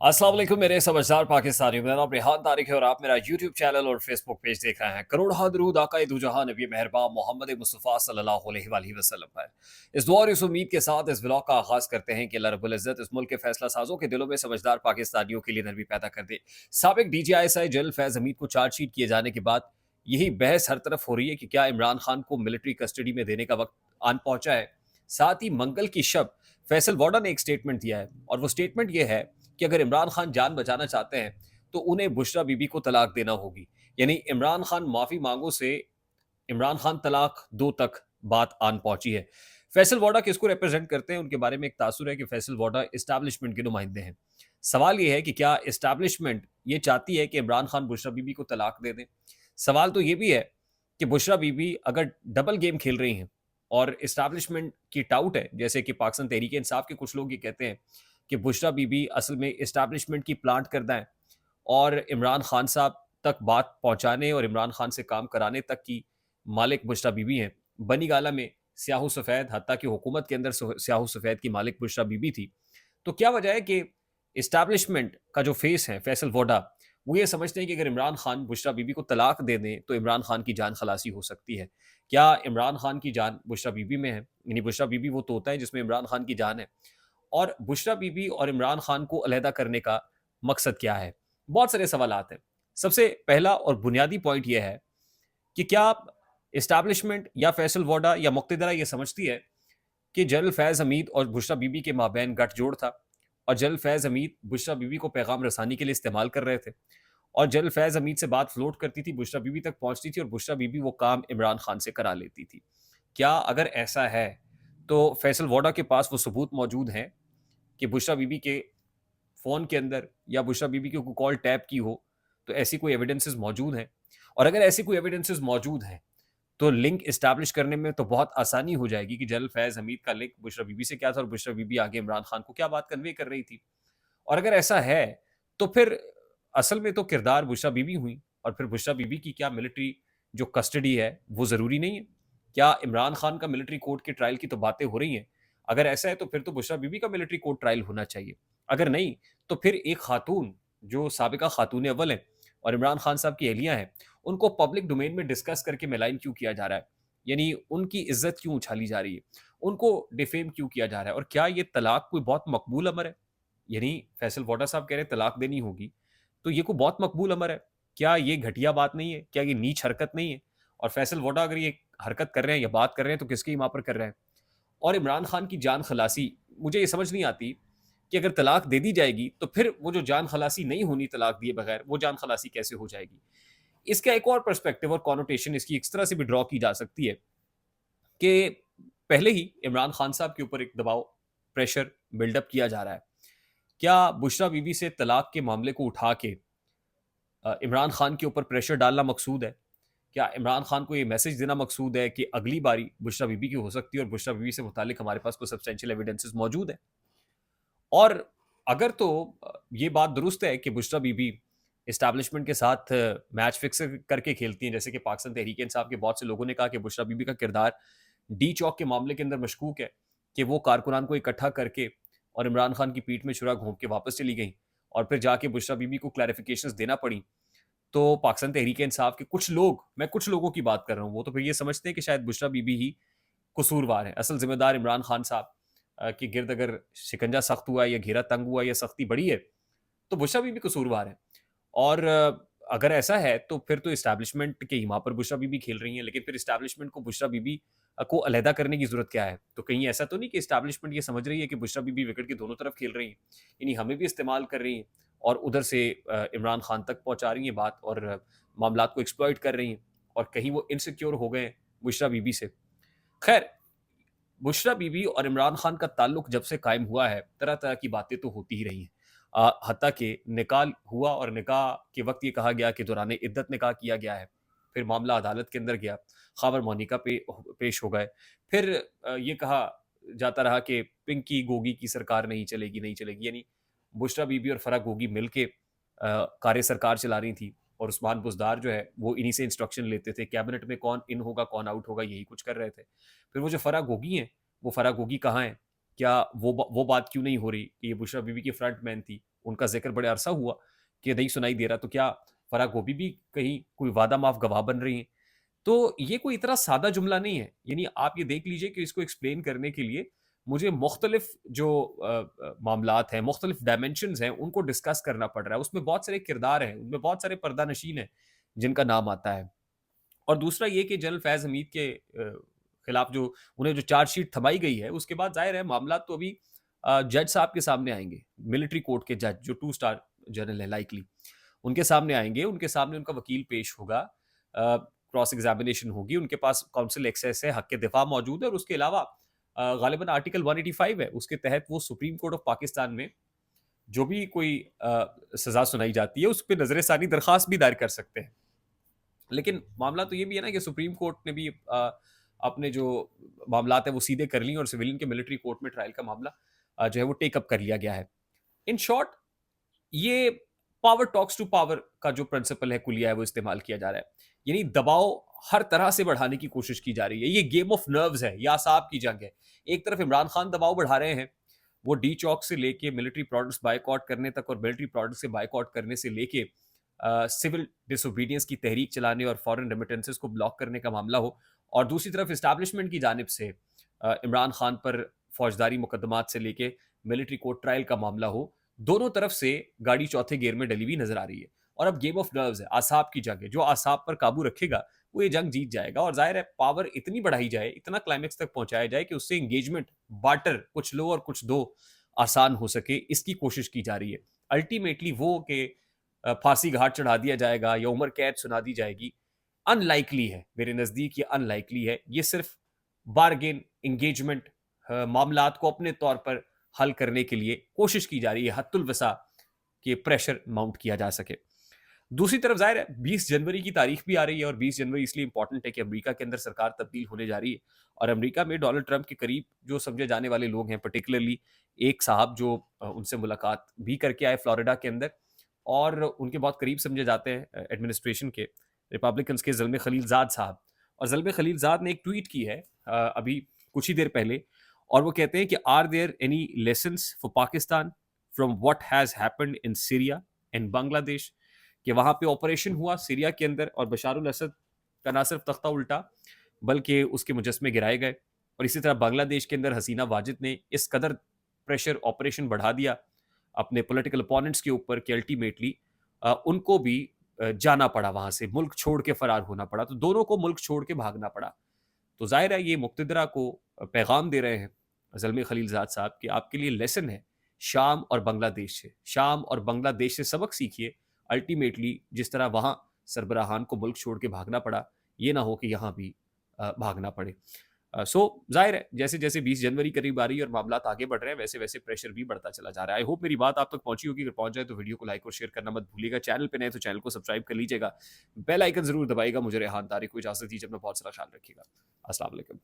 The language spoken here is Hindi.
अस्सलाम वालेकुम मेरे समझदार पाकिस्तानियों। मेरा नाम रेहान तारिक है और आप मेरा यूट्यूब चैनल और फेसबुक पेज देख रहे हैं। करोड़ दरूद आका दो जहां नबी मेहरबान मोहम्मद मुस्तफ़ा सल्लल्लाहु अलैहि वसल्लम पर। इस दुआ और इस उम्मीद के साथ इस ब्लॉग का आगाज़ करते हैं कि अल्लाह रब्बुल इज़्ज़त इस मुल्क के फैसला साजों के दिलों में समझदार पाकिस्तानियों के लिए नरमी पैदा कर दे। साबिक DGISI जनरल फैज़ हमीद को चार्जशीट किए जाने के बाद यही बहस हर तरफ हो रही है कि क्या इमरान खान को मिलिट्री कस्टडी में देने का वक्त आन पहुंचा है। साथ ही मंगल की शब फैसल वोडा ने एक स्टेटमेंट दिया है और वो स्टेटमेंट ये है कि अगर इमरान खान जान बचाना चाहते हैं तो उन्हें बुशरा बीबी को तलाक देना होगी। यानी इमरान खान माफी मांगो से इमरान खान तलाक दो तक बात आन पहुंची है। फैसल वोडा किसको रिप्रेजेंट करते हैं उनके बारे में एक तासुर है कि फैसल वोडा इस्टेब्लिशमेंट के नुमाइंदे हैं। सवाल यह है कि क्या इस्टेब्लिशमेंट ये चाहती है कि इमरान खान बुशरा बीबी को तलाक दे दें। सवाल तो ये भी है कि बुशरा बीबी अगर डबल गेम खेल रही हैं और इस्टेब्लिशमेंट की टाउट है, जैसे कि पाकिस्तान तहरीक इंसाफ के कुछ लोग ये कहते हैं कि बुशरा बीबी असल में इस्टेब्लिशमेंट की प्लांट करदा है और इमरान खान साहब तक बात पहुंचाने और इमरान खान से काम कराने तक की मालिक बुशरा बीबी हैं। बनी गाला में स्याहू सफ़ेद, हत्ता कि हुकूमत के अंदर स्याहू सफ़ेद की मालिक बुशरा बीबी थी। तो क्या वजह है कि इस्टेब्लिशमेंट का जो फेस है फैसल वोडा, वो ये समझते हैं कि अगर इमरान खान बुशरा बीबी को तलाक दे दें तो इमरान खान की जान खलासी हो सकती है। क्या इमरान खान की जान बुशरा बीबी में है? यानी बुशरा बीबी वो तोता है जिसमें इमरान खान की जान है। और बुशरा बीबी और इमरान खान को अलहदा करने का मकसद क्या है? बहुत सारे सवालात हैं। सबसे पहला और बुनियादी पॉइंट ये है कि क्या एस्टेब्लिशमेंट या फैसल वोडा या मुक्तदरा ये समझती है कि जनरल फैज़ हमीद और बुशरा बीबी के माबैन गठजोड़ था और जनरल फैज़ हमीद बुशरा बीबी को पैगाम रसानी के लिए इस्तेमाल कर रहे थे और जनरल फैज़ हमीद से बात फ्लोट करती थी, बुशरा बीबी तक पहुंचती थी और बुशरा बीबी वो काम इमरान खान से करा लेती थी। क्या अगर ऐसा है, तो फैसल वोडा के पास वो सबूत मौजूद हैं कि बुशरा बीबी के फ़ोन के अंदर या बुशरा बीबी की कोई कॉल टैप की हो, तो ऐसी कोई एविडेंसेस मौजूद हैं? और अगर ऐसी कोई एविडेंसेस मौजूद हैं, तो लिंक एस्टैब्लिश करने में तो बहुत आसानी हो जाएगी कि जनरल फैज़ हमीद का लिंक बुशरा बीबी से क्या था और बुशरा बीबी आगे इमरान खान को क्या बात कन्वे कर रही थी। और अगर ऐसा है, तो फिर असल में तो किरदार बुशरा बीबी हुई और फिर बुशरा बीबी की क्या मिलिट्री जो कस्टडी है, वो ज़रूरी नहीं है? क्या इमरान खान का मिलिट्री कोर्ट के ट्रायल की तो बातें हो रही हैं। अगर ऐसा है तो फिर तो बुशरा बीबी का मिलिट्री कोर्ट ट्रायल होना चाहिए। अगर नहीं, तो फिर एक खातून जो साबिका खातून अव्वल हैं और इमरान खान साहब की अहलिया हैं, उनको पब्लिक डोमेन में डिस्कस करके मेलाइन क्यों किया जा रहा है? यानी उनकी इज़्ज़त क्यों उछाली जा रही है? उनको डिफेम क्यों किया जा रहा है? और क्या ये तलाक कोई बहुत मकबूल अमर है? यानी फैसल वोडा साहब कह रहे हैं तलाक देनी होगी, तो ये कोई बहुत मकबूल अमर है। क्या ये घटिया बात नहीं है? क्या ये नीच हरकत नहीं है? और फैसल वोडा अगर ये हरकत कर रहे हैं या बात कर रहे हैं तो किसकी हिमा पर कर रहे हैं? और इमरान खान की जान खलासी, मुझे ये समझ नहीं आती कि अगर तलाक दे दी जाएगी तो फिर वो जो जान खलासी नहीं होनी तलाक दिए बगैर, वो जान खलासी कैसे हो जाएगी? इसका एक और पर्सपेक्टिव और कॉनोटेशन इसकी इस तरह से भी ड्रॉ की जा सकती है कि पहले ही इमरान खान साहब के ऊपर एक दबाव, प्रेशर बिल्डअप किया जा रहा है। क्या बुशरा बीवी से तलाक के मामले को उठा के इमरान खान के ऊपर प्रेशर डालना मकसूद है? क्या इमरान खान को ये मैसेज देना मकसूद है कि अगली बारी बुशरा बीबी की हो सकती है और बुशरा बीबी से मुतालिक हमारे पास कोई सब्सटेंशियल एविडेंसेस मौजूद है? और अगर तो ये बात दुरुस्त है कि बुशरा बीबी एस्टेब्लिशमेंट के साथ मैच फिक्स करके खेलती हैं, जैसे कि पाकिस्तान तहरीक इंसाफ के बहुत से लोगों ने कहा कि बुशरा बीबी का किरदार डी चौक के मामले के अंदर मशकूक है कि वो कारकुनान को इकट्ठा करके और इमरान खान की पीठ में छुरा घोंप के वापस चली गई और फिर जाके बुशरा बीबी को क्लैरिफिकेशंस देना पड़ी। तो पाकिस्तान तहरीक इंसाफ के कुछ लोग, मैं कुछ लोगों की बात कर रहा हूँ, वो तो फिर ये समझते हैं कि शायद बुशरा बीबी ही कसूरवार है। असल ज़िम्मेदार इमरान खान साहब के गिर्द अगर शिकंजा सख्त हुआ है या घेरा तंग हुआ है या सख्ती बढ़ी है, तो बुशरा बीबी कसूरवार है। और अगर ऐसा है तो फिर तो एस्टेब्लिशमेंट के इमा पर बुशरा बीबी खेल रही हैं, लेकिन फिर एस्टेब्लिशमेंट को बुशरा बीबी को अलहदा करने की ज़रूरत क्या है? तो कहीं ऐसा तो नहीं कि एस्टेब्लिशमेंट ये समझ रही है कि बुशरा बीबी विकेट की दोनों तरफ खेल रही हैं, यानी हमें भी इस्तेमाल कर रही हैं और उधर से इमरान खान तक पहुँचा रही हैं बात और मामलात को एक्सप्लॉइट कर रही हैं और कहीं वो इनसिक्योर हो गए हैं बुशरा बीबी से। खैर, बुशरा बीबी और इमरान खान का ताल्लुक जब से कायम हुआ है, तरह-तरह की बातें तो होती ही रही हैं। हत्ता कि निकाह हुआ और निकाह के वक़्त ये कहा गया कि दौरान इद्दत निकाह किया गया है। फिर मामला अदालत के अंदर गया, ख़ावर मोनिका पेश हो गए। फिर ये कहा जाता रहा कि पिंकी गोगी की सरकार नहीं चलेगी, नहीं चलेगी। यानी बुशरा बीबी और फराह गोगी मिल के कार्य सरकार चला रही थी और उस्मान बुज़दार जो है, वो इन्हीं से इंस्ट्रक्शन लेते थे। कैबिनेट में कौन इन होगा, कौन आउट होगा, यही कुछ कर रहे थे। फिर वो जो फराह गोगी हैं, वो फराह गोगी कहाँ हैं? क्या वो बात क्यों नहीं हो रही कि ये बुशरा बीबी की फ्रंट मैन थी, उनका ज़िक्र बड़े अरसा हुआ कि नहीं सुनाई दे रहा, तो क्या फराह गोभी भी कहीं कोई वादा माफ़ गवाह बन रही हैं? तो ये कोई इतना सादा जुमला नहीं है। यानी आप ये देख लीजिए कि इसको एक्सप्लेन करने के लिए मुझे मुख्तलिफ जो मामलात हैं, मुख्तलिफ डायमेंशंस हैं, उनको डिस्कस करना पड़ रहा है। उसमें बहुत सारे किरदार हैं, उनमें बहुत सारे पर्दानशीन हैं, जिनका नाम आता है। और दूसरा ये कि जनरल फैज़ हमीद के खिलाफ जो उन्हें जो चार्जशीट थमाई गई है, उसके बाद ज़ाहिर है मामला तो अभी जज साहब के सामने आएँगे। मिलिट्री कोर्ट के जज जो 2 स्टार जनरल हैं लाइकली, उनके सामने आएँगे, उनके सामने उनका वकील पेश होगा, क्रॉस एग्ज़ामिनेशन होगी, उनके पास काउंसिल एक्सेस है, हक़ के दिफ़ा मौजूद है और उसके अलावा ग़ालिबन आर्टिकल 185 है, उसके तहत वो सुप्रीम कोर्ट ऑफ पाकिस्तान में जो भी कोई सज़ा सुनाई जाती है, उस पे नज़र-ए-सानी दरख़्वास्त भी दायर कर सकते हैं। लेकिन मामला तो ये भी है ना कि सुप्रीम कोर्ट ने भी अपने जो मामलात हैं वो सीधे कर ली और सिविलियन के मिलिट्री कोर्ट में ट्रायल का मामला जो है वो टेक अप कर लिया गया है। इन शॉर्ट ये पावर टॉक्स टू पावर का जो प्रिंसिपल है, कुलिया है, वो इस्तेमाल किया जा रहा है। यानी दबाव हर तरह से बढ़ाने की कोशिश की जा रही है। ये गेम ऑफ नर्व्स है, ये असाब की जंग है। एक तरफ इमरान खान दबाव बढ़ा रहे हैं, वो डी चौक से लेके मिलिट्री प्रोडक्ट्स बायकॉट करने तक और मिलिट्री प्रोडक्ट्स से बायकॉट करने से लेके सिविल डिसोबीडियंस की तहरीक चलाने और फॉरेन रेमिटेंसेस को ब्लॉक करने का मामला हो, और दूसरी तरफ इस्टेब्लिशमेंट की जानिब से इमरान खान पर फौजदारी मुकदमात से लेके मिलिट्री कोर्ट ट्रायल का मामला हो, दोनों तरफ से गाड़ी चौथे गियर में डली हुई नजर आ रही है। और अब गेम ऑफ नर्व्स है, आसाब की जंग है। जो आसाब पर काबू रखेगा वो ये जंग जीत जाएगा। और जाहिर है पावर इतनी बढ़ाई जाए, इतना क्लाइमेक्स तक पहुंचाया जाए कि उससे एंगेजमेंट, बार्टर, कुछ लो और कुछ दो आसान हो सके, इसकी कोशिश की जा रही है। अल्टीमेटली वो कि फांसी घाट चढ़ा दिया जाएगा या उम्र कैद सुना दी जाएगी, अनलाइकली है। मेरे नज़दीक ये अनलाइकली है। ये सिर्फ बार्गेन, एंगेजमेंट, मामलात को अपने तौर पर हल करने के लिए कोशिश की जा रही है, हत्तुल वसा के प्रेशर माउंट किया जा सके। दूसरी तरफ ज़ाहिर है 20 जनवरी की तारीख भी आ रही है, और 20 जनवरी इसलिए इंपॉर्टेंट है कि अमेरिका के अंदर सरकार तब्दील होने जा रही है। और अमेरिका में डोनाल्ड ट्रंप के करीब जो समझे जाने वाले लोग हैं, पर्टिकुलरली एक साहब जो उनसे मुलाकात भी करके आए फ्लोरिडा के अंदर, और उनके बहुत करीब समझे जाते हैं एडमिनिस्ट्रेशन के, रिपब्लिकन्स के, ज़ल्मे खलीलज़ाद साहब। और ज़ल्मे खलीलज़ाद ने एक ट्वीट की है अभी कुछ ही देर पहले, और वो कहते हैं कि are there any lessons for Pakistan from what has happened in Syria and Bangladesh, कि वहाँ पे ऑपरेशन हुआ सीरिया के अंदर और बशार अल असद का ना सिर्फ तख्ता उल्टा बल्कि उसके मुजस्मे गिराए गए। और इसी तरह बांग्लादेश के अंदर हसीना वाजिद ने इस कदर प्रेशर ऑपरेशन बढ़ा दिया अपने पॉलिटिकल अपोनेंट्स के ऊपर कि अल्टीमेटली उनको भी जाना पड़ा, वहां से मुल्क छोड़ के फरार होना पड़ा। तो दोनों को मुल्क छोड़ के भागना पड़ा। तो जाहिर है ये मुक्तदरा को पैगाम दे रहे हैं ज़ल्मे खलीलज़ाद साहब कि आपके लिए लेसन है शाम और बांग्लादेश से। शाम और बांग्लादेश से सबक सीखिए। अल्टीमेटली जिस तरह वहाँ सरबराहान को मुल्क छोड़ के भागना पड़ा, ये ना हो कि यहाँ भी भागना पड़े। सो जाहिर है जैसे जैसे 20 जनवरी करीब आ रही है और मामलात आगे बढ़ रहे हैं, वैसे वैसे प्रेशर भी बढ़ता चला जा रहा है। आई होप मेरी बात आप तक पहुंची होगी। अगर पहुंच जाए तो वीडियो को लाइक और शेयर करना मत भूलिएगा। चैनल पे नए तो चैनल को सब्सक्राइब कर लीजिएगा, बेल आइकन जरूर दबाइएगा। मुझे रेहान तारिक को इजाजत दीजिए, अपना बहुत सारा ख्याल रखिएगा। अस्सलाम वालेकुम।